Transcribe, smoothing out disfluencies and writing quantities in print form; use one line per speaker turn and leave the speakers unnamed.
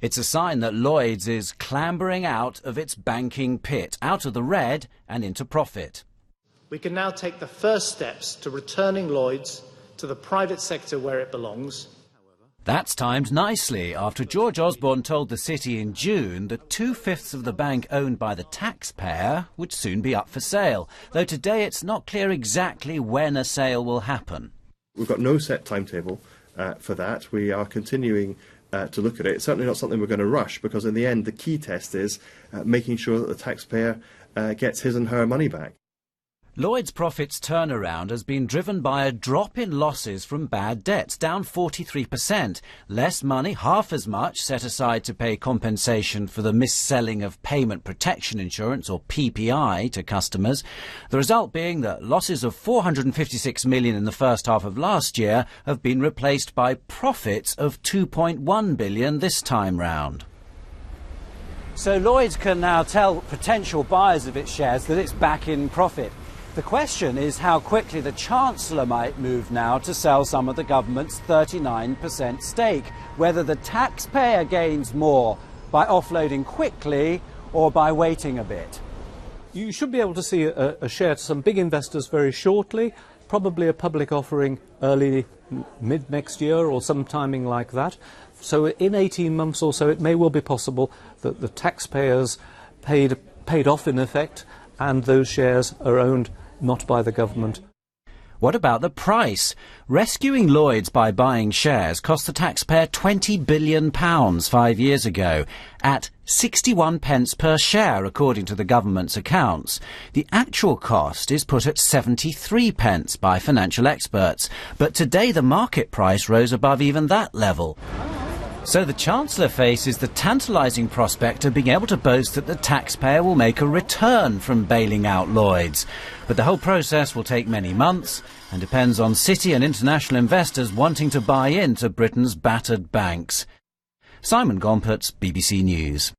It's a sign that Lloyds is clambering out of its banking pit, out of the red and into profit.
We can now take the first steps to returning Lloyds to the private sector where it belongs.
That's timed nicely after George Osborne told the City in June that 2/5 of the bank owned by the taxpayer would soon be up for sale, though today it's not clear exactly when a sale will happen.
We've got no set timetable for that. We are continuing to look at it. It's certainly not something we're going to rush, because in the end the key test is making sure that the taxpayer gets his and her money back.
Lloyds' profits turnaround has been driven by a drop in losses from bad debts, down 43%. Less money, half as much, set aside to pay compensation for the mis-selling of payment protection insurance, or PPI, to customers. The result being that losses of £456 million in the first half of last year have been replaced by profits of £2.1 billion this time round. So Lloyds can now tell potential buyers of its shares that it's back in profit. The question is how quickly the Chancellor might move now to sell some of the government's 39% stake, whether the taxpayer gains more by offloading quickly or by waiting a bit.
You should be able to see a share to some big investors very shortly, probably a public offering early, mid next year or some timing like that. So in 18 months or so it may well be possible that the taxpayers paid off in effect, and those shares are owned not by the government.
What about the price? Rescuing Lloyds by buying shares cost the taxpayer £20 billion 5 years ago, at 61 pence per share, according to the government's accounts. The actual cost is put at 73 pence by financial experts, but today the market price rose above even that level. So the Chancellor faces the tantalising prospect of being able to boast that the taxpayer will make a return from bailing out Lloyds. But the whole process will take many months and depends on City and international investors wanting to buy into Britain's battered banks. Simon Gompertz, BBC News.